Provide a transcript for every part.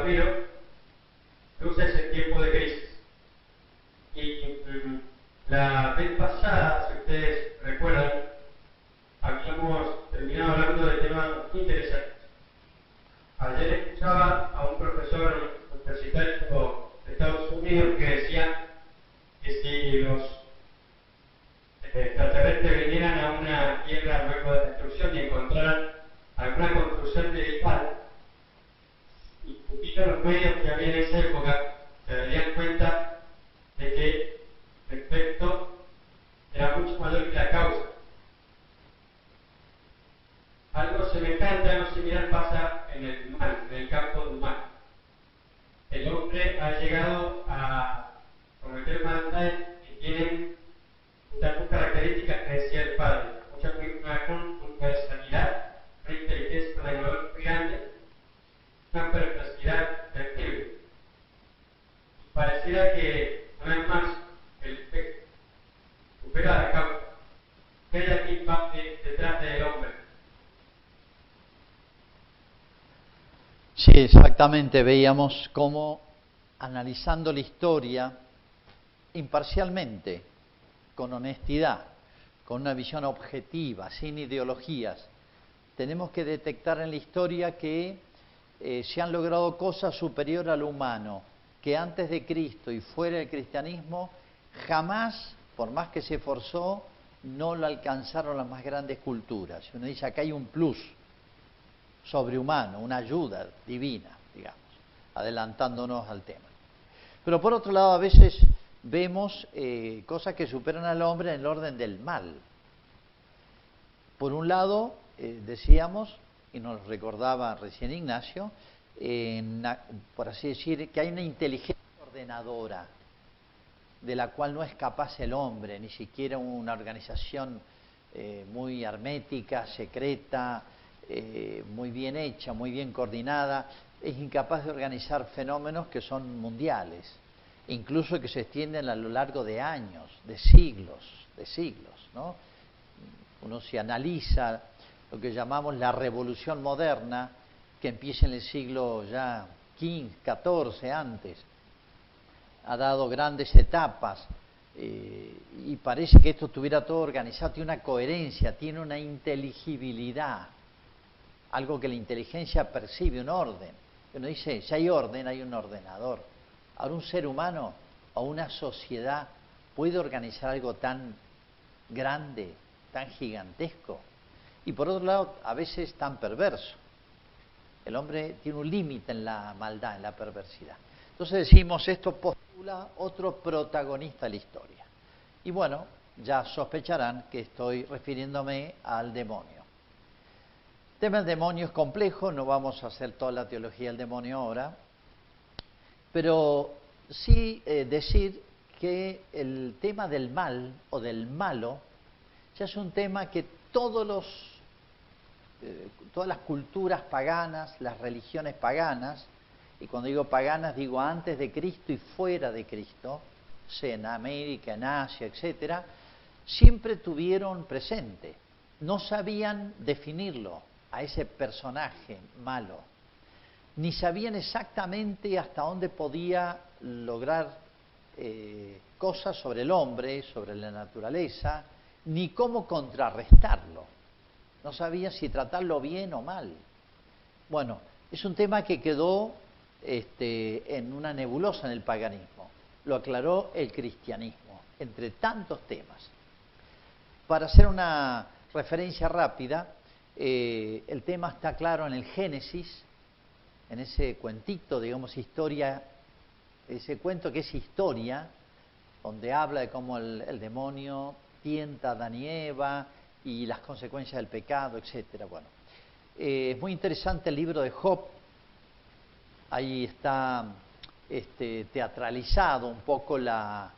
coronavirus cruza ese tiempo de crisis. Y la vez pasada, si ustedes recuerdan, habíamos terminado hablando de temas interesantes. Ayer escuchaba a un profesor universitario de Estados Unidos que decía que si los extraterrestres vinieran a una tierra luego de destrucción y encontraran alguna construcción medieval, y supieran los medios que había en esa época, se darían cuenta de que el efecto era mucho mayor que la causa. Algo semejante, algo similar pasa en el mal, en el campo del mal. El hombre ha llegado a cometer maldades que tienen muchas características que decía el padre, mucha universalidad, una inteligencia de valor muy grande, una perversidad terrible. Y pareciera que, una vez más, el efecto supera la causa. ¿Qué hay aquí detrás del hombre? Sí, exactamente. Veíamos cómo, analizando la historia imparcialmente, con honestidad, con una visión objetiva, sin ideologías, tenemos que detectar en la historia que se han logrado cosas superiores a lo humano, que antes de Cristo y fuera del cristianismo, jamás, por más que se esforzó, no lo alcanzaron las más grandes culturas. Uno dice, acá hay un plus sobrehumano, una ayuda divina, digamos, adelantándonos al tema. Pero por otro lado, a veces vemos cosas que superan al hombre en el orden del mal. Por un lado, decíamos, y nos recordaba recién Ignacio, por así decir, que hay una inteligencia ordenadora de la cual no es capaz el hombre, ni siquiera una organización muy hermética, secreta, muy bien hecha, muy bien coordinada, es incapaz de organizar fenómenos que son mundiales, incluso que se extienden a lo largo de años, de siglos, ¿no? Uno se analiza lo que llamamos la revolución moderna, que empieza en el siglo ya XV, XIV antes, ha dado grandes etapas y parece que esto estuviera todo organizado, tiene una coherencia, tiene una inteligibilidad, algo que la inteligencia percibe, un orden. Uno dice, si hay orden, hay un ordenador. Ahora un ser humano o una sociedad puede organizar algo tan grande, tan gigantesco, y por otro lado, a veces tan perverso. El hombre tiene un límite en la maldad, en la perversidad. Entonces decimos, esto postula otro protagonista de la historia. Y bueno, ya sospecharán que estoy refiriéndome al demonio. El tema del demonio es complejo, no vamos a hacer toda la teología del demonio ahora, pero sí decir que el tema del mal o del malo ya es un tema que todas las culturas paganas, las religiones paganas, y cuando digo paganas digo antes de Cristo y fuera de Cristo, sea en América, en Asia, etcétera, siempre tuvieron presente, no sabían definirlo a ese personaje malo, ni sabían exactamente hasta dónde podía lograr cosas sobre el hombre, sobre la naturaleza, ni cómo contrarrestarlo. No sabían si tratarlo bien o mal. Bueno, es un tema que quedó en una nebulosa en el paganismo. Lo aclaró el cristianismo, entre tantos temas. Para hacer una referencia rápida, el tema está claro en el Génesis, en ese cuentito, digamos, historia, ese cuento que es historia, donde habla de cómo el demonio tienta a Adán y Eva y las consecuencias del pecado, etcétera. Bueno, es muy interesante el libro de Job. Ahí está teatralizado un poco la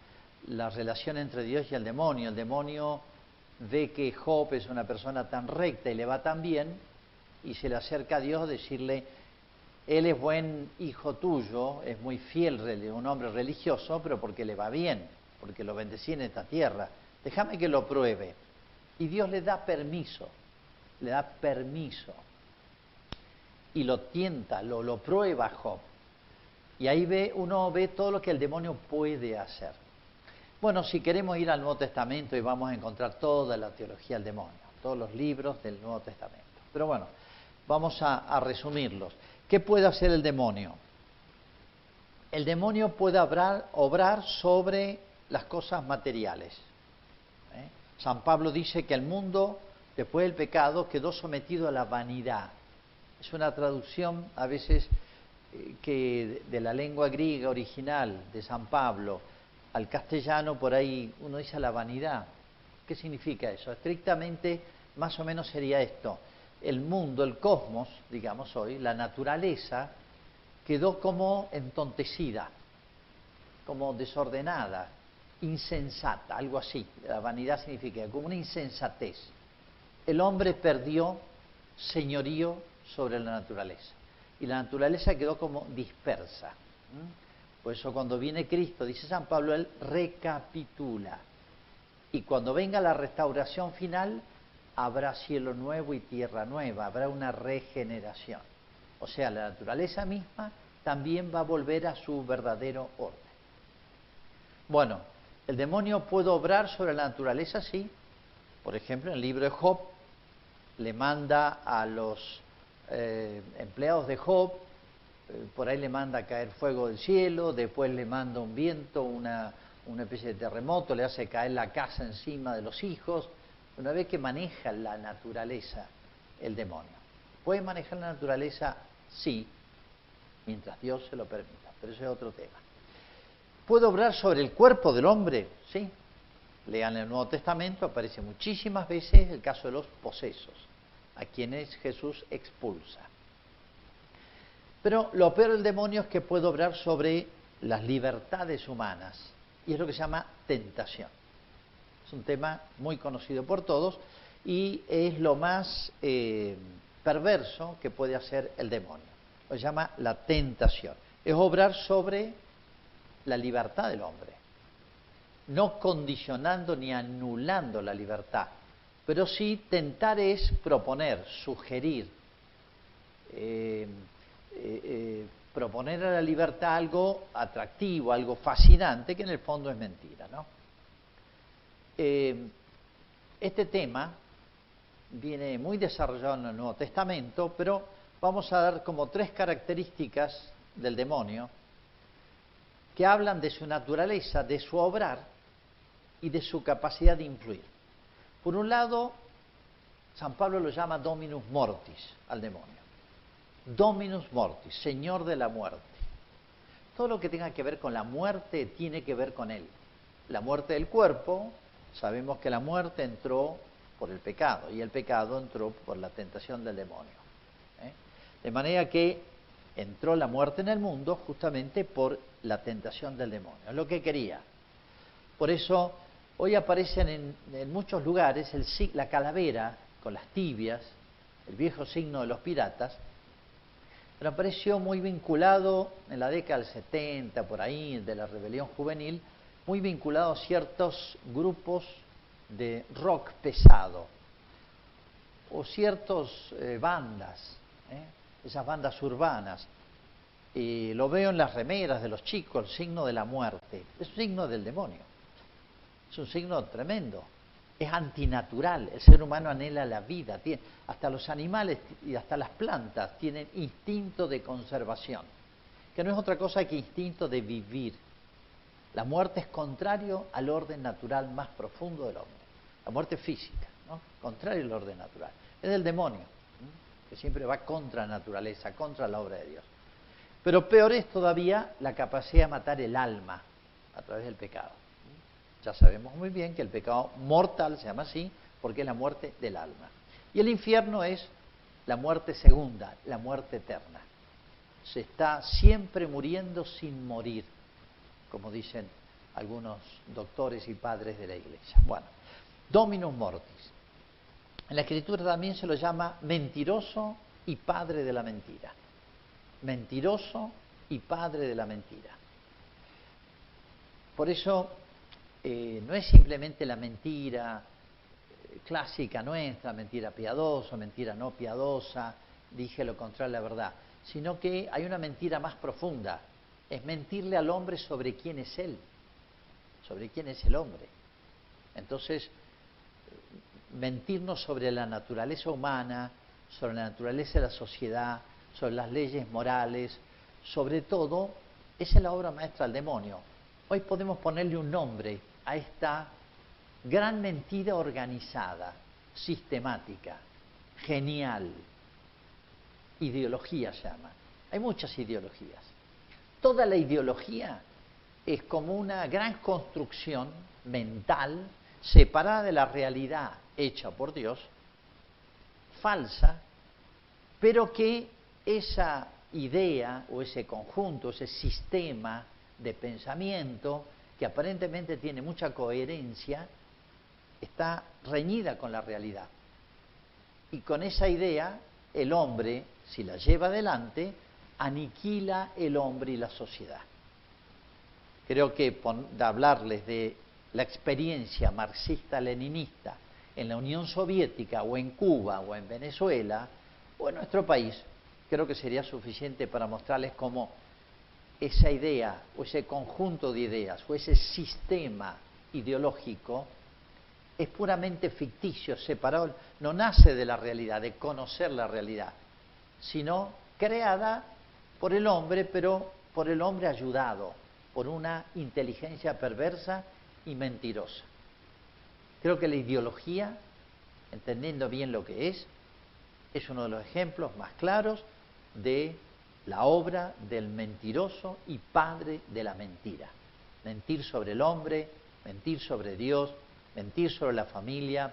relación entre Dios y el demonio. El demonio ve que Job es una persona tan recta y le va tan bien, y se le acerca a Dios a decirle, él es buen hijo tuyo, es muy fiel, un hombre religioso, pero porque le va bien, porque lo bendecí en esta tierra. Déjame que lo pruebe. Y Dios le da permiso, y lo tienta, lo prueba a Job. Y ahí uno ve todo lo que el demonio puede hacer. Bueno, si queremos ir al Nuevo Testamento y vamos a encontrar toda la teología del demonio, todos los libros del Nuevo Testamento. Pero bueno, vamos a resumirlos. ¿Qué puede hacer el demonio? El demonio puede obrar sobre las cosas materiales. San Pablo dice que el mundo, después del pecado, quedó sometido a la vanidad. Es una traducción a veces que de la lengua griega original de San Pablo al castellano, por ahí uno dice la vanidad. ¿Qué significa eso? Estrictamente, más o menos sería esto. El mundo, el cosmos, digamos hoy, la naturaleza, quedó como entontecida, como desordenada, insensata, algo así. La vanidad significa como una insensatez. El hombre perdió señorío sobre la naturaleza y la naturaleza quedó como dispersa. Por eso cuando viene Cristo, dice San Pablo, Él recapitula. Y cuando venga la restauración final, habrá cielo nuevo y tierra nueva, habrá una regeneración. O sea, la naturaleza misma también va a volver a su verdadero orden. Bueno, el demonio puede obrar sobre la naturaleza, sí. Por ejemplo, en el libro de Job, le manda a los empleados de Job, por ahí le manda a caer fuego del cielo, después le manda un viento, una especie de terremoto, le hace caer la casa encima de los hijos. Una vez que maneja la naturaleza, el demonio. ¿Puede manejar la naturaleza? Sí, mientras Dios se lo permita, pero eso es otro tema. ¿Puede obrar sobre el cuerpo del hombre? Sí. Lean el Nuevo Testamento, aparece muchísimas veces el caso de los posesos, a quienes Jesús expulsa. Pero lo peor del demonio es que puede obrar sobre las libertades humanas, y es lo que se llama tentación. Es un tema muy conocido por todos y es lo más perverso que puede hacer el demonio. Lo llama la tentación. Es obrar sobre la libertad del hombre, no condicionando ni anulando la libertad, pero sí tentar es proponer, sugerir, proponer a la libertad algo atractivo, algo fascinante, que en el fondo es mentira, ¿no? Este tema viene muy desarrollado en el Nuevo Testamento, pero vamos a dar como 3 características del demonio que hablan de su naturaleza, de su obrar y de su capacidad de influir. Por un lado, San Pablo lo llama Dominus Mortis al demonio. Dominus Mortis, Señor de la muerte. Todo lo que tenga que ver con la muerte tiene que ver con él. La muerte del cuerpo, sabemos que la muerte entró por el pecado y el pecado entró por la tentación del demonio. De manera que entró la muerte en el mundo justamente por la tentación del demonio, es lo que quería. Por eso hoy aparecen en muchos lugares la calavera con las tibias, el viejo signo de los piratas, pero apareció muy vinculado en la década del 70, por ahí, de la rebelión juvenil, muy vinculado a ciertos grupos de rock pesado o ciertas bandas, esas bandas urbanas. Y lo veo en las remeras de los chicos, el signo de la muerte. Es un signo del demonio. Es un signo tremendo. Es antinatural. El ser humano anhela la vida. Hasta los animales y hasta las plantas tienen instinto de conservación, que no es otra cosa que instinto de vivir. La muerte es contrario al orden natural más profundo del hombre. La muerte física, ¿no? Contrario al orden natural. Es del demonio, que siempre va contra la naturaleza, contra la obra de Dios. Pero peor es todavía la capacidad de matar el alma a través del pecado. Ya sabemos muy bien que el pecado mortal se llama así porque es la muerte del alma. Y el infierno es la muerte segunda, la muerte eterna. Se está siempre muriendo sin morir, como dicen algunos doctores y padres de la Iglesia. Bueno, Dominus Mortis. En la Escritura también se lo llama mentiroso y padre de la mentira. Mentiroso y padre de la mentira. Por eso no es simplemente la mentira clásica nuestra, mentira piadosa, mentira no piadosa, dije lo contrario a la verdad, sino que hay una mentira más profunda, es mentirle al hombre sobre quién es él, sobre quién es el hombre. Entonces, mentirnos sobre la naturaleza humana, sobre la naturaleza de la sociedad, sobre las leyes morales, sobre todo, esa es la obra maestra del demonio. Hoy podemos ponerle un nombre a esta gran mentira organizada, sistemática, genial. Ideología se llama. Hay muchas ideologías. Toda la ideología es como una gran construcción mental separada de la realidad hecha por Dios, falsa, pero que esa idea o ese conjunto, ese sistema de pensamiento que aparentemente tiene mucha coherencia, está reñida con la realidad. Y con esa idea, el hombre, si la lleva adelante, aniquila el hombre y la sociedad. Creo que de hablarles de la experiencia marxista-leninista en la Unión Soviética o en Cuba o en Venezuela o en nuestro país, creo que sería suficiente para mostrarles cómo esa idea o ese conjunto de ideas o ese sistema ideológico es puramente ficticio, separado, no nace de la realidad, de conocer la realidad, sino creada por el hombre, pero por el hombre ayudado por una inteligencia perversa y mentirosa. Creo que la ideología, entendiendo bien lo que es uno de los ejemplos más claros de la obra del mentiroso y padre de la mentira. Mentir sobre el hombre, mentir sobre Dios, mentir sobre la familia,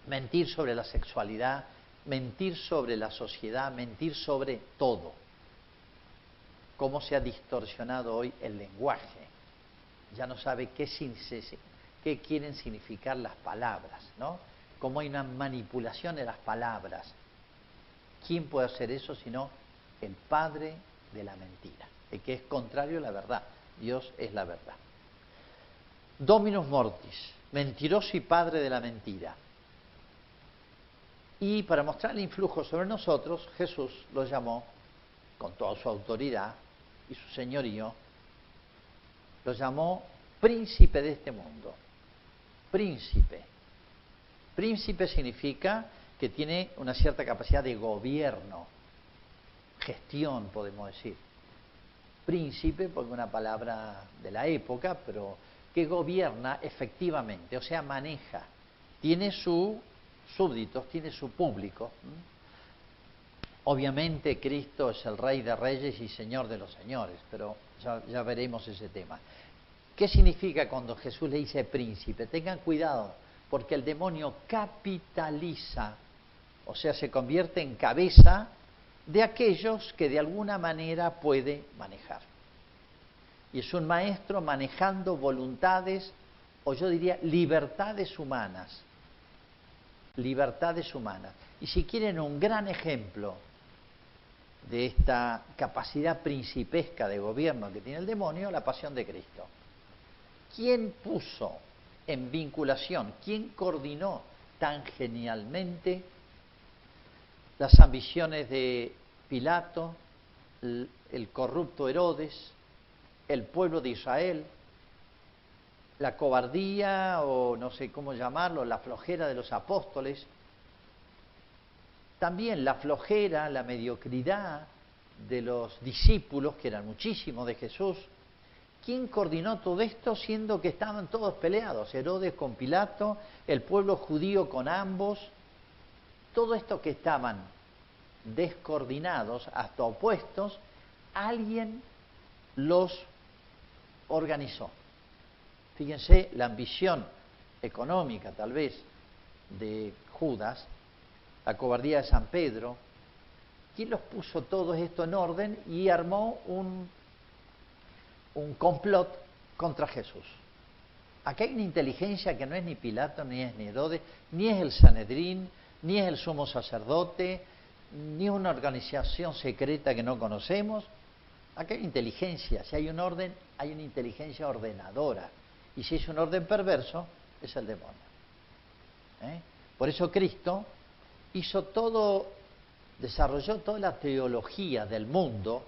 mentir sobre la sexualidad, mentir sobre la sociedad, mentir sobre todo. Cómo se ha distorsionado hoy el lenguaje. Ya no sabe qué quieren significar las palabras, ¿no? Cómo hay una manipulación de las palabras. ¿Quién puede hacer eso sino el padre de la mentira? El que es contrario a la verdad. Dios es la verdad. Dominus mortis, mentiroso y padre de la mentira. Y para mostrar el influjo sobre nosotros, Jesús lo llamó, con toda su autoridad y su señorío, lo llamó príncipe de este mundo. Príncipe. Príncipe significa que tiene una cierta capacidad de gobierno, gestión, podemos decir. Príncipe, porque es una palabra de la época, pero que gobierna efectivamente, o sea, maneja. Tiene sus súbditos, tiene su público. Obviamente Cristo es el Rey de Reyes y Señor de los Señores, pero ya veremos ese tema. ¿Qué significa cuando Jesús le dice príncipe? Tengan cuidado, porque el demonio capitaliza, o sea, se convierte en cabeza de aquellos que de alguna manera puede manejar. Y es un maestro manejando voluntades, o yo diría libertades humanas. Libertades humanas. Y si quieren un gran ejemplo de esta capacidad principesca de gobierno que tiene el demonio, la pasión de Cristo. ¿Quién puso en vinculación, quién coordinó tan genialmente las ambiciones de Pilato, el corrupto Herodes, el pueblo de Israel, la cobardía o no sé cómo llamarlo, la flojera de los apóstoles, también la flojera, la mediocridad de los discípulos, que eran muchísimos de Jesús? ¿Quién coordinó todo esto siendo que estaban todos peleados? Herodes con Pilato, el pueblo judío con ambos, todo esto que estaban descoordinados, hasta opuestos, alguien los organizó. Fíjense la ambición económica tal vez de Judas, la cobardía de San Pedro. ¿Quién los puso todo esto en orden y armó un complot contra Jesús? Acá hay una inteligencia que no es ni Pilato, ni es ni Herodes, ni es el Sanedrín, ni es el sumo sacerdote, ni es una organización secreta que no conocemos. Acá hay inteligencia. Si hay un orden, hay una inteligencia ordenadora. Y si es un orden perverso, es el demonio. Por eso Cristo desarrolló toda la teología del mundo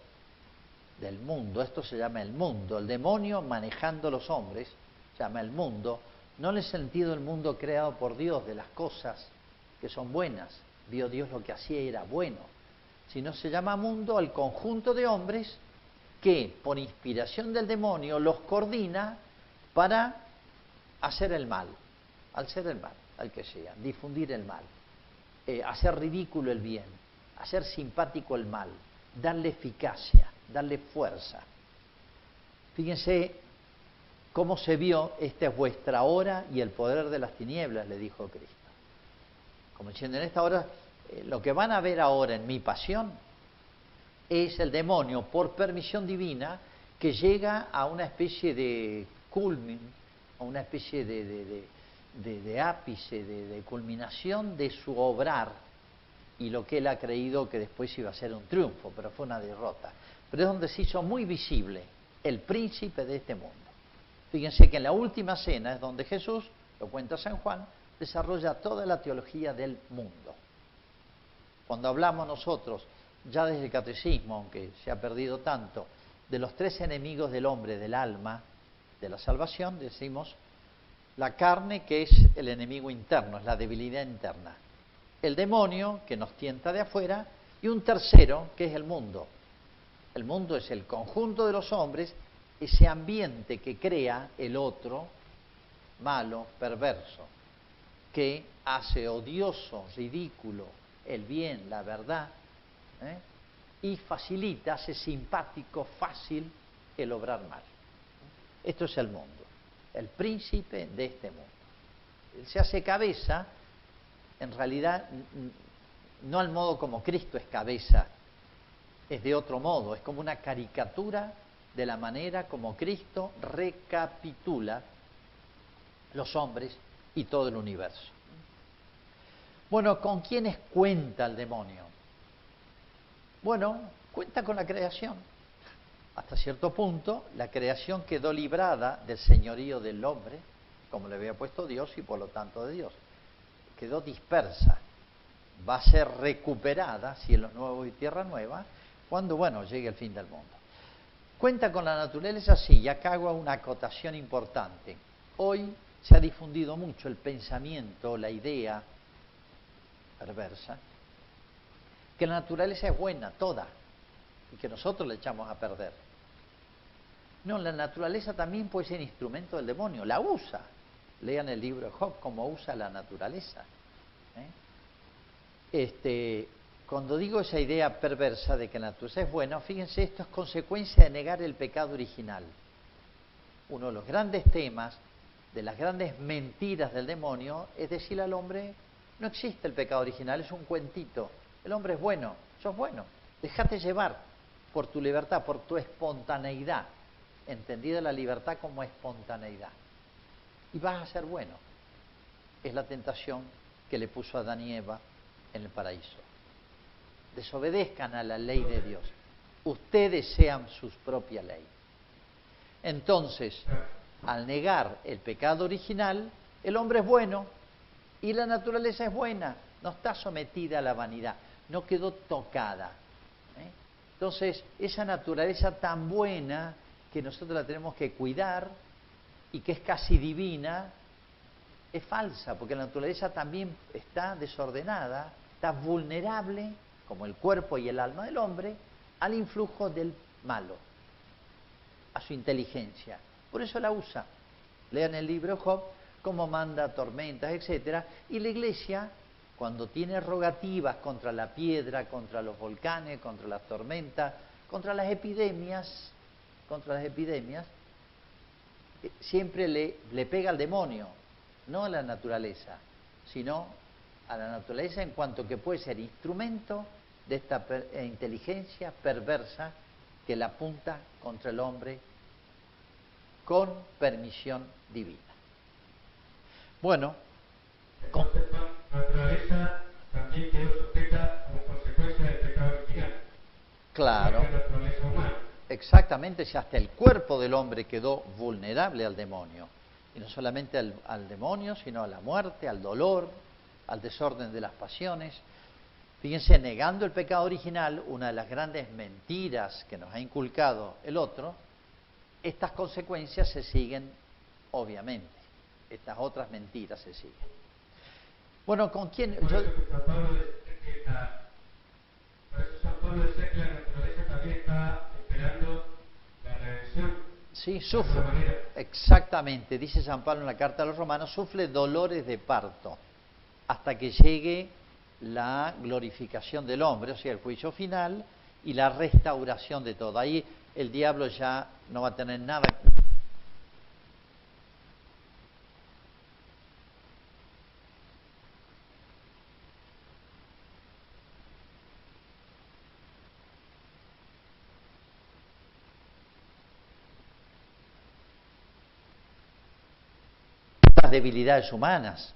del mundo. Esto se llama el mundo. El demonio manejando los hombres se llama el mundo, no en el sentido del mundo creado por Dios, de las cosas que son buenas. Vio Dios lo que hacía y era bueno, sino se llama mundo al conjunto de hombres que por inspiración del demonio los coordina para hacer el mal, al que sea, difundir el mal, hacer ridículo el bien, hacer simpático el mal, darle eficacia, darle fuerza. Fíjense cómo se vio: esta es vuestra hora y el poder de las tinieblas, le dijo Cristo. Como diciendo, en esta hora, lo que van a ver ahora en mi pasión es el demonio, por permisión divina, que llega a una especie de culmen, a una especie de ápice, de culminación de su obrar, y lo que él ha creído que después iba a ser un triunfo, pero fue una derrota. Pero es donde se hizo muy visible el príncipe de este mundo. Fíjense que en la última cena es donde Jesús, lo cuenta San Juan, desarrolla toda la teología del mundo. Cuando hablamos nosotros, ya desde el catecismo, aunque se ha perdido tanto, de los tres enemigos del hombre, del alma, de la salvación, decimos la carne, que es el enemigo interno, es la debilidad interna, el demonio, que nos tienta de afuera, y un tercero, que es el mundo. El mundo es el conjunto de los hombres, ese ambiente que crea el otro, malo, perverso, que hace odioso, ridículo el bien, la verdad, y facilita, hace simpático, fácil el obrar mal. Esto es el mundo, el príncipe de este mundo. Él se hace cabeza, en realidad, no al modo como Cristo es cabeza, es de otro modo, es como una caricatura de la manera como Cristo recapitula los hombres y todo el universo. Bueno, ¿con quiénes cuenta el demonio? Bueno, cuenta con la creación. Hasta cierto punto, la creación quedó librada del señorío del hombre, como le había puesto Dios y por lo tanto de Dios. Quedó dispersa. Va a ser recuperada, cielos nuevos y tierra nueva, cuando, bueno, llegue el fin del mundo. Cuenta con la naturaleza, sí, y acá hago una acotación importante. Hoy se ha difundido mucho el pensamiento, la idea perversa, que la naturaleza es buena, toda, y que nosotros la echamos a perder. No, la naturaleza también puede ser instrumento del demonio, la usa. Lean el libro de Job, cómo usa la naturaleza. Cuando digo esa idea perversa de que la naturaleza es buena, fíjense, esto es consecuencia de negar el pecado original. Uno de los grandes temas, de las grandes mentiras del demonio, es decirle al hombre: no existe el pecado original, es un cuentito. El hombre es bueno, sos bueno. Déjate llevar por tu libertad, por tu espontaneidad. Entendida la libertad como espontaneidad. Y vas a ser bueno. Es la tentación que le puso a Adán y Eva en el paraíso. Desobedezcan a la ley de Dios. Ustedes sean su propia ley. Entonces, al negar el pecado original, el hombre es bueno y la naturaleza es buena. No está sometida a la vanidad, no quedó tocada. Entonces, esa naturaleza tan buena que nosotros la tenemos que cuidar y que es casi divina, es falsa, porque la naturaleza también está desordenada, está vulnerable, como el cuerpo y el alma del hombre, al influjo del malo, a su inteligencia. Por eso la usa. Lean el libro de Job, cómo manda tormentas, etc. Y la Iglesia, cuando tiene rogativas contra la piedra, contra los volcanes, contra las tormentas, contra las epidemias, siempre le pega al demonio, no a la naturaleza, sino a la naturaleza en cuanto que puede ser instrumento de esta inteligencia perversa que la apunta contra el hombre con permisión divina. Bueno, entonces la naturaleza también quedó sujeta a las consecuencias del pecado original. claro, La naturaleza humana. exactamente, si hasta el cuerpo del hombre quedó vulnerable al demonio, y no solamente al demonio, sino a la muerte, al dolor, al desorden de las pasiones. Fíjense, negando el pecado original, una de las grandes mentiras que nos ha inculcado el otro, estas consecuencias se siguen, obviamente. Estas otras mentiras se siguen. Bueno, ¿con quién? Por eso San Pablo decía que la naturaleza también está esperando la redención. Sí, sufre. Exactamente, dice San Pablo en la carta a los Romanos, sufre dolores de parto hasta que llegue la glorificación del hombre, o sea, el juicio final y la restauración de todo. Ahí el diablo ya no va a tener nada. Las debilidades humanas.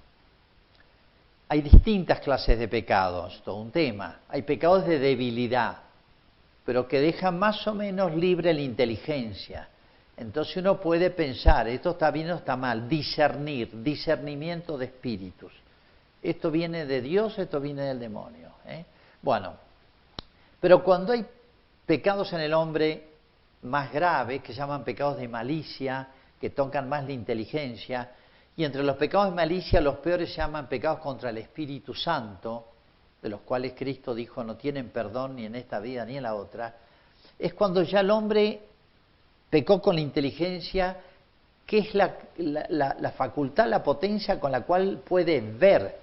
Hay distintas clases de pecados, todo un tema. Hay pecados de debilidad, pero que dejan más o menos libre la inteligencia. Entonces uno puede pensar, esto está bien o está mal, discernimiento de espíritus. Esto viene de Dios, esto viene del demonio. Bueno, pero cuando hay pecados en el hombre más graves, que se llaman pecados de malicia, que tocan más la inteligencia, y entre los pecados de malicia, los peores se llaman pecados contra el Espíritu Santo, de los cuales Cristo dijo no tienen perdón ni en esta vida ni en la otra, es cuando ya el hombre pecó con la inteligencia, que es la facultad, la potencia con la cual puede ver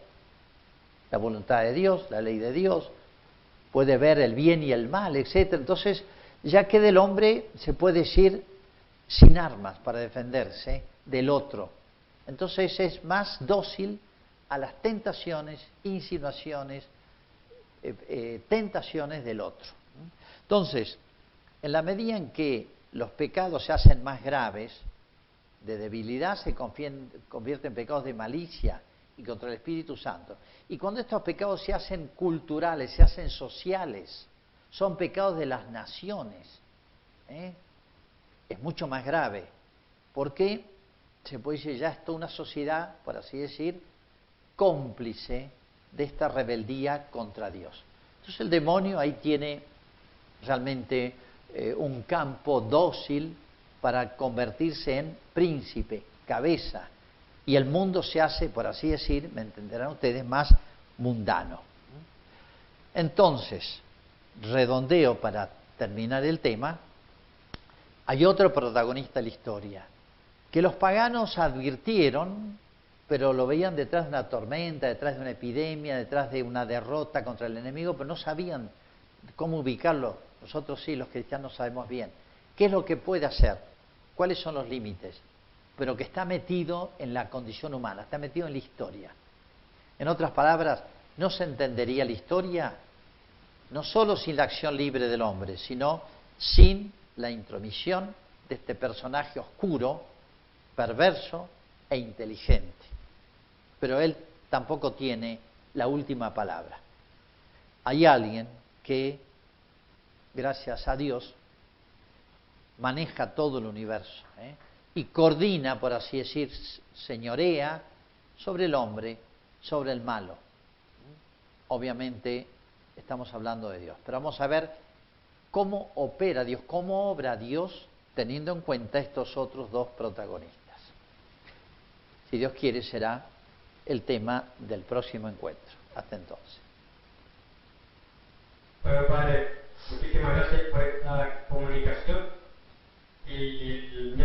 la voluntad de Dios, la ley de Dios, puede ver el bien y el mal, etc. Entonces ya queda el hombre, se puede decir, sin armas para defenderse del otro. Entonces es más dócil a las tentaciones, insinuaciones, tentaciones del otro. Entonces, en la medida en que los pecados se hacen más graves, de debilidad se convierten en pecados de malicia y contra el Espíritu Santo. Y cuando estos pecados se hacen culturales, se hacen sociales, son pecados de las naciones, es mucho más grave. ¿Por qué? Se puede decir, ya es toda una sociedad, por así decir, cómplice de esta rebeldía contra Dios. Entonces el demonio ahí tiene realmente un campo dócil para convertirse en príncipe, cabeza, y el mundo se hace, por así decir, me entenderán ustedes, más mundano. Entonces, redondeo para terminar el tema, hay otro protagonista de la historia, que los paganos advirtieron, pero lo veían detrás de una tormenta, detrás de una epidemia, detrás de una derrota contra el enemigo, pero no sabían cómo ubicarlo. Nosotros sí, los cristianos sabemos bien. ¿Qué es lo que puede hacer? ¿Cuáles son los límites? Pero que está metido en la condición humana, está metido en la historia. En otras palabras, no se entendería la historia no solo sin la acción libre del hombre, sino sin la intromisión de este personaje oscuro, perverso e inteligente. Pero él tampoco tiene la última palabra. Hay alguien que, gracias a Dios, maneja todo el universo y coordina, por así decir, señorea sobre el hombre, sobre el malo. Obviamente estamos hablando de Dios, pero vamos a ver cómo opera Dios, cómo obra Dios teniendo en cuenta estos otros dos protagonistas. Si Dios quiere, será el tema del próximo encuentro. Hasta entonces. Bueno, Padre, muchísimas gracias por esta comunicación y el